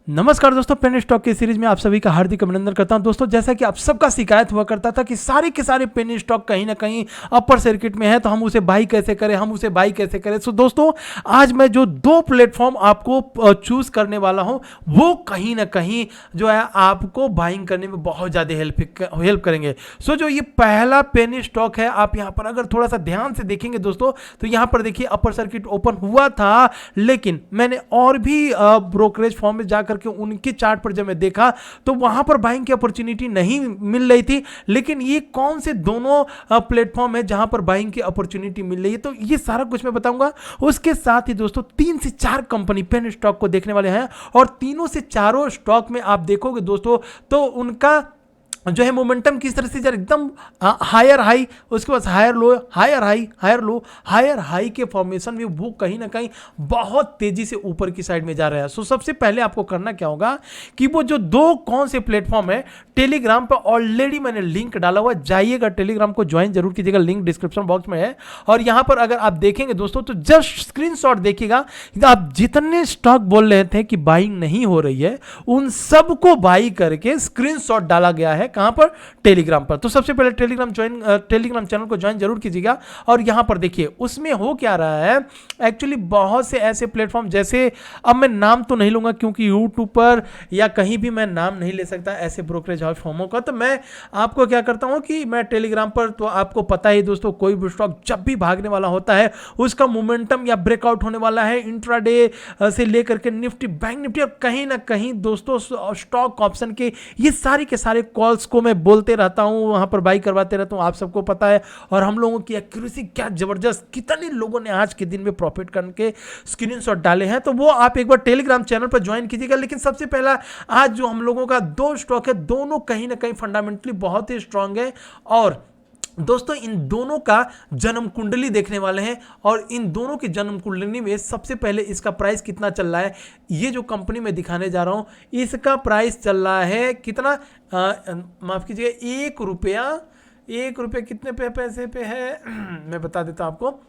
नमस्कार दोस्तों, penny stock की सीरीज में आप सभी का हार्दिक अभिनंदन करता हूं। दोस्तों, जैसा कि आप सबका शिकायत हुआ करता था कि सारे के सारे पेनी स्टॉक कहीं ना कहीं अपर सर्किट में है, तो हम उसे बाई कैसे करें। सो दोस्तों, आज मैं जो दो प्लेटफॉर्म आपको चूज करने वाला हूं वो कहीं ना कहीं जो है आपको बाइंग करने में बहुत ज़्यादा हेल्प करेंगे। सो जो ये पहला पेनी स्टॉक है, आप यहाँ पर अगर थोड़ा सा ध्यान से देखेंगे दोस्तों, तो यहाँ पर देखिए अपर सर्किट ओपन हुआ था, लेकिन मैंने और भी ब्रोकरेज फॉर्म में जाकर के उनके चार्ट पर जब मैं देखा तो वहां पर बाइंग की अपॉर्चुनिटी नहीं मिल रही थी। लेकिन ये कौन से दोनों प्लेटफॉर्म है जहां पर बाइंग की अपॉर्चुनिटी मिल रही है, तो ये सारा कुछ मैं बताऊंगा। उसके साथ ही दोस्तों 3 से 4 कंपनी पेन स्टॉक को देखने वाले हैं, और तीनों से चारों स्टॉक में आप देखोगे दोस्तों तो उनका जो है मोमेंटम किस तरह से जरा एकदम हायर हाई, उसके बाद higher low, higher high, higher low, higher high के फॉर्मेशन में वो कहीं ना कहीं बहुत तेजी से ऊपर की साइड में जा रहा है। सो सबसे पहले आपको करना क्या होगा कि वो जो दो कौन से प्लेटफॉर्म है, टेलीग्राम पर ऑलरेडी मैंने लिंक डाला हुआ, जाइएगा टेलीग्राम को ज्वाइन जरूर कीजिएगा, लिंक डिस्क्रिप्शन बॉक्स में है। और यहां पर अगर आप देखेंगे दोस्तों तो जस्ट स्क्रीनशॉट देखिएगा, आप जितने स्टॉक बोल रहे थे कि बाइंग नहीं हो रही है उन सबको बाई करके स्क्रीनशॉट डाला गया है। कहां पर? टेलीग्राम पर। तो सबसे पहले टेलीग्राम चैनल को ज्वाइन जरूर कीजिएगा। और यहां पर देखिए उसमें हो क्या रहा है, एक्चुअली बहुत से ऐसे प्लेटफॉर्म, जैसे अब मैं नाम तो नहीं लूंगा क्योंकि यूट्यूब पर या कहीं भी मैं नाम नहीं ले सकता ऐसे ब्रोकरेज हाउस फॉर्मों का, तो मैं आपको क्या करता हूं कि मैं टेलीग्राम पर, तो आपको पता ही दोस्तों, कोई भी स्टॉक जब भी भागने वाला होता है उसका मोमेंटम या ब्रेकआउट होने वाला है इंट्राडे से लेकर के निफ्टी, बैंक निफ्टी, और कहीं ना कहीं दोस्तों स्टॉक ऑप्शन के ये सारे के सारे कॉल्स को मैं बोलते रहता हूं, वहां पर बाई करवाते रहता हूं, आप सबको पता है। और हम लोगों की एक्यूरेसी क्या जबरदस्त, कितने लोगों ने आज के दिन में प्रॉफिट करके स्क्रीनशॉट डाले हैं, तो वो आप एक बार टेलीग्राम चैनल पर ज्वाइन कीजिएगा। लेकिन सबसे पहला आज जो हम लोगों का दो स्टॉक है, दोनों कहीं ना कहीं फंडामेंटली बहुत ही स्ट्रांग है, और दोस्तों इन दोनों का जन्म कुंडली देखने वाले हैं। और इन दोनों की जन्म कुंडली में सबसे पहले इसका प्राइस कितना चल रहा है, ये जो कंपनी में दिखाने जा रहा हूं, इसका प्राइस चल रहा है कितना, माफ कीजिएगा, ₹1 कितने पैसे पे है मैं बता देता हूं आपको,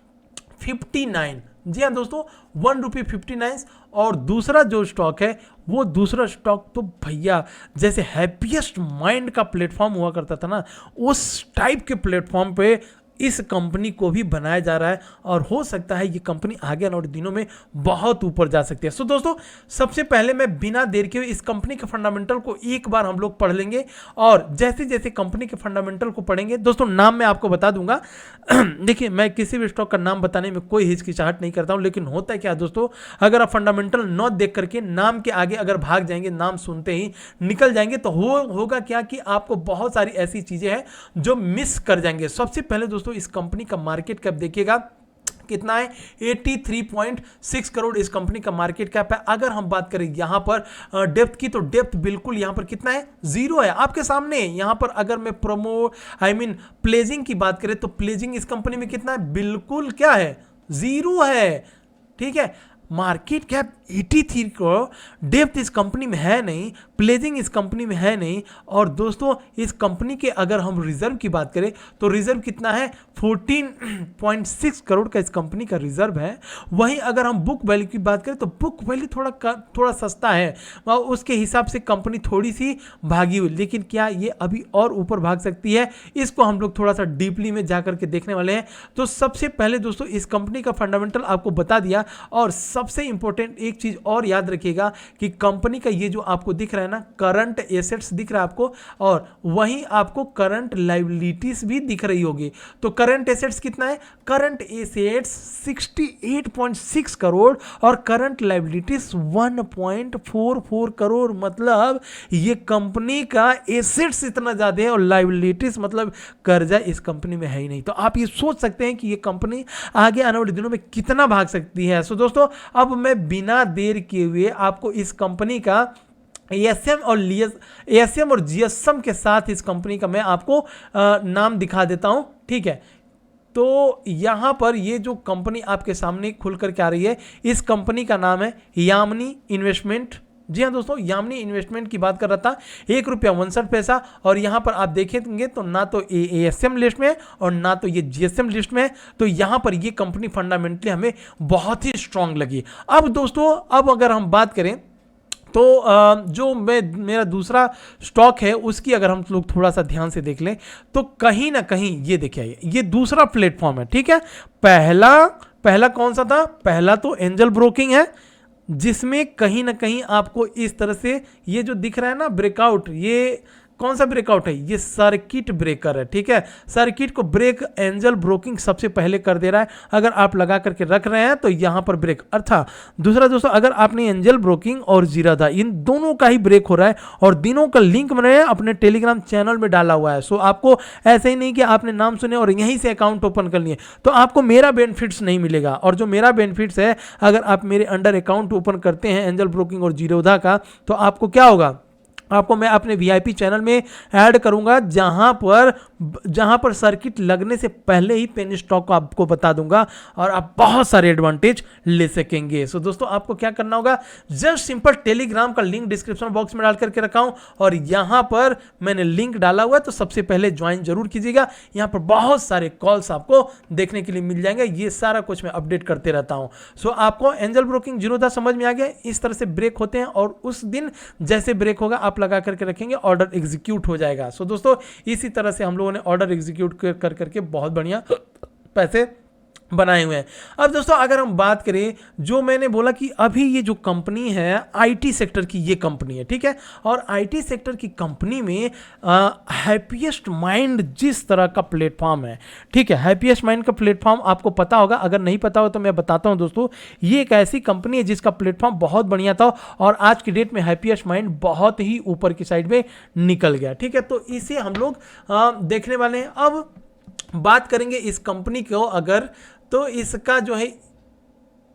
59। जी हाँ दोस्तों, ₹1.59। और दूसरा जो स्टॉक है, वो दूसरा स्टॉक तो भैया जैसे हैप्पीएस्ट माइंड का प्लेटफॉर्म हुआ करता था ना, उस टाइप के प्लेटफॉर्म पे इस कंपनी को भी बनाया जा रहा है, और हो सकता है ये कंपनी आगे आने वाले दिनों में बहुत ऊपर जा सकती है। सो दोस्तों, सबसे पहले मैं बिना देर के इस कंपनी के फंडामेंटल को एक बार हम लोग पढ़ लेंगे, और जैसे जैसे कंपनी के फंडामेंटल को पढ़ेंगे दोस्तों, नाम मैं आपको बता दूंगा। देखिए, मैं किसी भी स्टॉक का नाम बताने में कोई हिचकिचाहट नहीं करता हूं, लेकिन होता है क्या दोस्तों, अगर आप फंडामेंटल न देख करके नाम के आगे अगर भाग जाएंगे, नाम सुनते ही निकल जाएंगे, तो होगा क्या कि आपको बहुत सारी ऐसी चीजें हैं जो मिस कर जाएंगे। सबसे पहले दोस्तों, इस कंपनी का मार्केट कैप देखिएगा कितना है, 83.6 करोड़ इस कंपनी का मार्केट कैप है। अगर हम बात करें यहां पर डेप्थ की, तो डेप्थ बिल्कुल यहां पर कितना है, 0 है आपके सामने। यहां पर अगर मैं प्लेजिंग की बात करें, तो प्लेजिंग इस कंपनी में कितना है, बिल्कुल क्या है, 0 है। ठीक है, मार्केट कैप 83 करोड़, डेप्थ इस कंपनी में है नहीं, प्लेजिंग इस कंपनी में है नहीं। और दोस्तों, इस कंपनी के अगर हम रिजर्व की बात करें, तो रिजर्व कितना है, 14.6 करोड़ का इस कंपनी का रिजर्व है। वहीं अगर हम बुक वैल्यू की बात करें, तो बुक वैल्यू थोड़ा सस्ता है, उसके हिसाब से कंपनी थोड़ी सी भागी हुई, लेकिन क्या ये अभी और ऊपर भाग सकती है, इसको हम लोग थोड़ा सा डीपली में जाकर के देखने वाले हैं। तो सबसे पहले दोस्तों, इस कंपनी का फंडामेंटल आपको बता दिया, और सबसे इंपॉर्टेंट एक चीज और याद रखिएगा कि कंपनी का ये जो आपको दिख रहा है ना, करंट एसेट्स दिख रहा है आपको, और वहीं आपको करंट लायबिलिटीज भी दिख रही होगी। तो करंट एसेट्स कितना है, करंट एसेट्स 68.6 करोड़ और करंट लायबिलिटीज 1.44 करोड़। मतलब ये कंपनी का एसेट्स इतना ज्यादा है और लायबिलिटीज मतलब कर्जा इस कंपनी में है ही नहीं। तो आप ये सोच सकते हैं कि ये कंपनी आगे आने वाले दिनों में कितना भाग सकती है। सो दोस्तों, अब मैं बिना देर किए हुए आपको इस कंपनी का एएसएम और जीएसएम के साथ इस कंपनी का मैं आपको नाम दिखा देता हूं। ठीक है, तो यहां पर ये जो कंपनी आपके सामने खुल करके आ रही है, इस कंपनी का नाम है यामिनी इन्वेस्टमेंट। जी हाँ दोस्तों, यामिनी इन्वेस्टमेंट की बात कर रहा था, ₹1.59। और यहां पर आप देखेंगे तो ना तो एएसएम लिस्ट में है और ना तो ये जीएसएम लिस्ट में है। तो यहां पर ये कंपनी फंडामेंटली हमें बहुत ही स्ट्रांग लगी। अब दोस्तों, अब अगर हम बात करें तो जो मेरा दूसरा स्टॉक है उसकी अगर हम लोग थोड़ा सा ध्यान से देख लें तो कहीं ना कहीं ये देखिए ये दूसरा प्लेटफॉर्म है, ठीक है। पहला कौन सा था? पहला तो एंजल ब्रोकिंग है, जिसमें कहीं ना कहीं आपको इस तरह से ये जो दिख रहा है ना ब्रेकआउट, ये कौन सा ब्रेकआउट है? ये सर्किट ब्रेकर है, ठीक है। सर्किट को ब्रेक एंजल ब्रोकिंग सबसे पहले कर दे रहा है। अगर आप लगा करके रख रहे हैं तो यहां पर ब्रेक अर्थात दूसरा दोस्तों, अगर आपने एंजल ब्रोकिंग और जीराधा इन दोनों का ही ब्रेक हो रहा है और दिनों का लिंक मैंने अपने टेलीग्राम चैनल में डाला हुआ है। सो आपको ऐसे ही नहीं कि आपने नाम सुने और यहीं से अकाउंट ओपन कर लिए तो आपको मेरा बेनिफिट्स नहीं मिलेगा। और जो मेरा बेनिफिट्स है, अगर आप मेरे अंडर अकाउंट ओपन करते हैं एंजल ब्रोकिंग और जीरोधा का, तो आपको क्या होगा? आपको मैं अपने वीआईपी चैनल में ऐड करूंगा, जहां पर सर्किट लगने से पहले ही पेनी स्टॉक को आपको बता दूंगा और आप बहुत सारे एडवांटेज ले सकेंगे। सो दोस्तों आपको क्या करना होगा? जस्ट सिंपल टेलीग्राम का लिंक डिस्क्रिप्शन बॉक्स में डाल करके रखा हूं और यहां पर मैंने लिंक डाला हुआ है, तो सबसे पहले ज्वाइन जरूर कीजिएगा। यहां पर बहुत सारे कॉल्स आपको देखने के लिए मिल जाएंगे, ये सारा कुछ मैं अपडेट करते रहता हूं। सो आपको एंजल ब्रोकिंग जीरोधा समझ में आ गया, इस तरह से ब्रेक होते हैं और उस दिन जैसे ब्रेक होगा आप लगा करके रखेंगे, ऑर्डर एग्जीक्यूट हो जाएगा। सो दोस्तों इसी तरह से हम लोगों ने ऑर्डर एग्जीक्यूट कर करके बहुत बढ़िया पैसे बनाए हुए हैं। अब दोस्तों अगर हम बात करें, जो मैंने बोला कि अभी ये जो कंपनी है आईटी सेक्टर की ये कंपनी है, ठीक है। और आईटी सेक्टर की कंपनी में हैप्पीएस्ट माइंड जिस तरह का प्लेटफॉर्म है, ठीक है, हैप्पीएस्ट माइंड का प्लेटफॉर्म आपको पता होगा, अगर नहीं पता हो तो मैं बताता हूं दोस्तों। ये एक ऐसी कंपनी है जिसका प्लेटफॉर्म बहुत बढ़िया था और आज की डेट में हैप्पीएस्ट माइंड बहुत ही ऊपर की साइड में निकल गया, ठीक है। तो इसे हम लोग देखने वाले हैं। अब बात करेंगे इस कंपनी को अगर, तो इसका जो है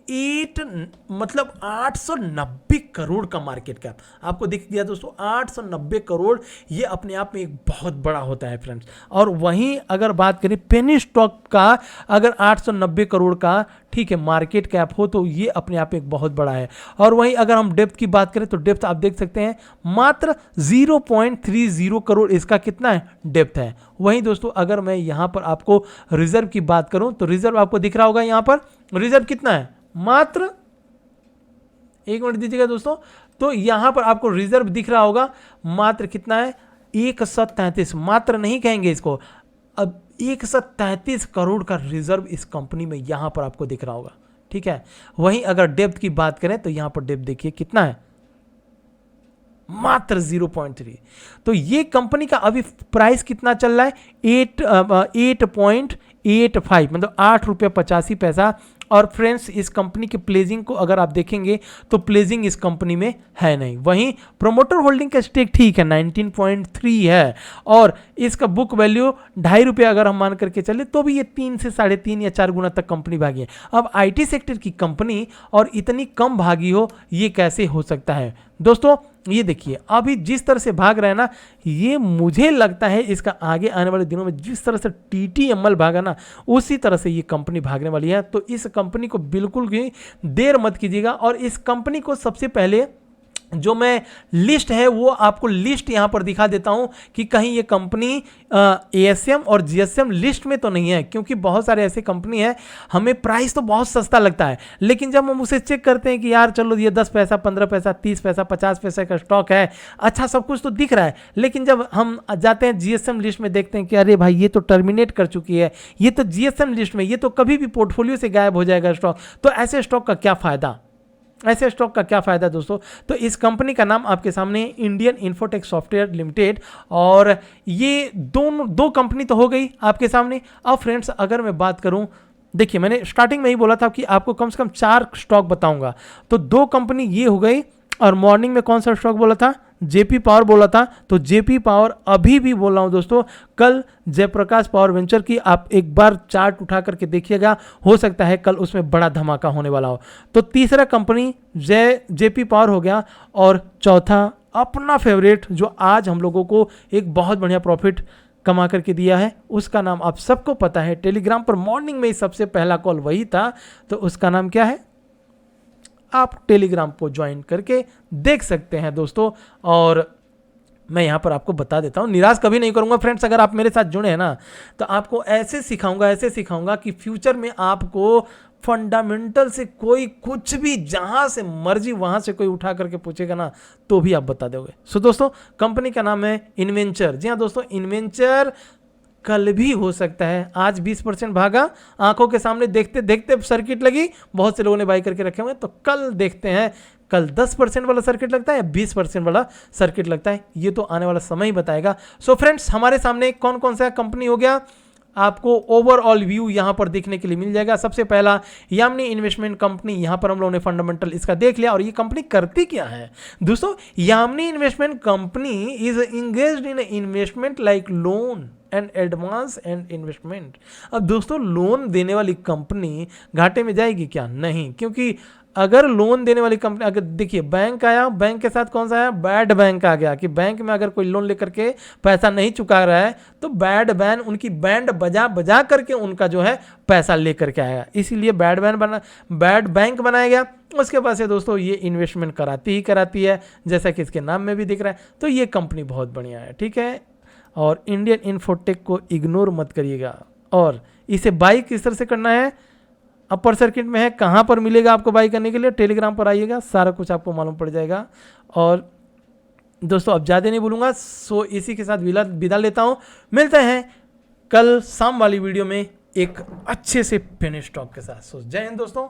890 करोड़ का मार्केट कैप आपको दिख गया दोस्तों। 890 करोड़ ये अपने आप में एक बहुत बड़ा होता है फ्रेंड्स। और वहीं अगर बात करें पेनी स्टॉक का, अगर 890 करोड़ का, ठीक है, मार्केट कैप हो तो ये अपने आप में एक बहुत बड़ा है। और वहीं अगर हम डेप्थ की बात करें तो डेप्थ आप देख सकते हैं मात्र 0.30 करोड़ इसका कितना है? डेप्थ है। वहीं दोस्तों अगर मैं यहां पर आपको रिजर्व की बात करूं तो रिजर्व आपको दिख रहा होगा, यहां पर रिजर्व कितना है? मात्र, एक मिनट दीजिएगा दोस्तों, तो यहां पर आपको रिजर्व दिख रहा होगा मात्र कितना है? 133, मात्र नहीं कहेंगे इसको, अब 133 करोड़ का रिजर्व इस कंपनी में यहां पर आपको दिख रहा होगा, ठीक है। वहीं अगर डेप्थ की बात करें तो यहां पर डेप्थ देखिए कितना है? मात्र 0.3। तो ये कंपनी का अभी प्राइस कितना चल रहा है? 8.85, मतलब 8 रुपये 85 पैसा। और फ्रेंड्स इस कंपनी के प्लेजिंग को अगर आप देखेंगे तो प्लेजिंग इस कंपनी में है नहीं। वहीं प्रोमोटर होल्डिंग का स्टेक ठीक है 19.3 है और इसका बुक वैल्यू 2.5 रुपये अगर हम मान करके चले तो भी ये 3 से 3.5 या 4 गुना तक कंपनी भागी है। अब आईटी सेक्टर की कंपनी और इतनी कम भागी हो, ये कैसे हो सकता है दोस्तों? ये देखिए अभी जिस तरह से भाग रहा है ना, ये मुझे लगता है इसका आगे आने वाले दिनों में जिस तरह से टीटीएमएल भागा ना, उसी तरह से ये कंपनी भागने वाली है। तो इस कंपनी को बिल्कुल भी देर मत कीजिएगा। और इस कंपनी को सबसे पहले जो मैं लिस्ट है वो आपको लिस्ट यहां पर दिखा देता हूं कि कहीं ये कंपनी एएसएम और जीएसएम लिस्ट में तो नहीं है, क्योंकि बहुत सारे ऐसे कंपनी है हमें प्राइस तो बहुत सस्ता लगता है, लेकिन जब हम उसे चेक करते हैं कि यार चलो ये 10 पैसा 15 पैसा 30 पैसा 50 पैसा का स्टॉक है, अच्छा सब कुछ तो दिख रहा है, लेकिन जब हम जाते हैं जीएसएम लिस्ट में देखते हैं कि अरे भाई ये तो टर्मिनेट कर चुकी है, ये तो जीएसएम लिस्ट में, ये तो कभी भी पोर्टफोलियो से गायब हो जाएगा स्टॉक। तो ऐसे स्टॉक का क्या फायदा? ऐसे स्टॉक का क्या फायदा दोस्तों? तो इस कंपनी का नाम आपके सामने इंडियन इन्फोटेक सॉफ्टवेयर लिमिटेड, और ये दो कंपनी तो हो गई आपके सामने। अब फ्रेंड्स अगर मैं बात करूं, देखिए मैंने स्टार्टिंग में ही बोला था कि आपको कम से कम 4 स्टॉक बताऊंगा, तो 2 कंपनी ये हो गई। और मॉर्निंग में कौन सा स्टॉक बोला था? जेपी पावर बोला था। तो जेपी पावर अभी भी बोल रहा हूं दोस्तों, कल जयप्रकाश पावर वेंचर की आप एक बार चार्ट उठा करके देखिएगा, हो सकता है कल उसमें बड़ा धमाका होने वाला हो। तो तीसरा कंपनी जेपी पावर हो गया, और चौथा अपना फेवरेट जो आज हम लोगों को एक बहुत बढ़िया प्रॉफिट कमा करके दिया है, उसका नाम आप सबको पता है, टेलीग्राम पर मॉर्निंग में ही सबसे पहला कॉल वही था, तो उसका नाम क्या है? आप टेलीग्राम को ज्वाइन करके देख सकते हैं दोस्तों। और मैं यहाँ पर आपको बता देता हूँ, निराश कभी नहीं करूँगा फ्रेंड्स, अगर आप मेरे साथ जुड़े हैं ना, तो आपको ऐसे सिखाऊंगा कि फ्यूचर में आपको फंडामेंटल से कोई कुछ भी जहां से मर्जी वहां से कोई उठा करके पूछेगा ना तो भी आप बता दोगे। सो दोस्तों कंपनी का नाम है इन्वेंचर। जी हाँ दोस्तों, इन्वेंचर कल भी हो सकता है। आज 20% भागा, आंखों के सामने देखते देखते सर्किट लगी, बहुत से लोगों ने बाई करके रखे हुए, तो कल देखते हैं कल 10% वाला सर्किट लगता है या 20% वाला सर्किट लगता है, ये तो आने वाला समय ही बताएगा। सो फ्रेंड्स, हमारे सामने कौन कौन सा कंपनी हो गया, आपको ओवरऑल व्यू यहां पर देखने के लिए मिल जाएगा। सबसे पहला यामिनी इन्वेस्टमेंट कंपनी, यहां पर हम लोगों ने फंडामेंटल इसका देख लिया। और ये कंपनी करती क्या है दोस्तों, Yamini investment company is engaged in investment like loan and advance and investment. अब दोस्तों लोन देने वाली कंपनी घाटे में जाएगी क्या? नहीं, क्योंकि अगर लोन देने वाली कंपनी, अगर देखिए बैंक आया, बैंक के साथ कौन सा आया, बैड बैंक आ गया कि बैंक में अगर कोई लोन लेकर के पैसा नहीं चुका रहा है तो बैड बैन उनकी बैंड बजा बजा करके उनका जो है पैसा लेकर के आएगा, इसीलिए बैड बैंक बनाया गया। उसके बाद से दोस्तों ये इन्वेस्टमेंट कराती ही कराती है, जैसा कि इसके नाम में भी दिख रहा है। तो ये कंपनी बहुत बढ़िया है, ठीक है। और इंडियन इन्फोटेक को इग्नोर मत करिएगा। और इसे बाई किस तरह से करना है, अपर सर्किट में है, कहाँ पर मिलेगा आपको बाई करने के लिए, टेलीग्राम पर आइएगा, सारा कुछ आपको मालूम पड़ जाएगा। और दोस्तों अब ज़्यादा नहीं बोलूँगा, सो इसी के साथ विदा लेता हूँ। मिलते हैं कल शाम वाली वीडियो में एक अच्छे से पेनी स्टॉक के साथ। सो जय हिंद दोस्तों।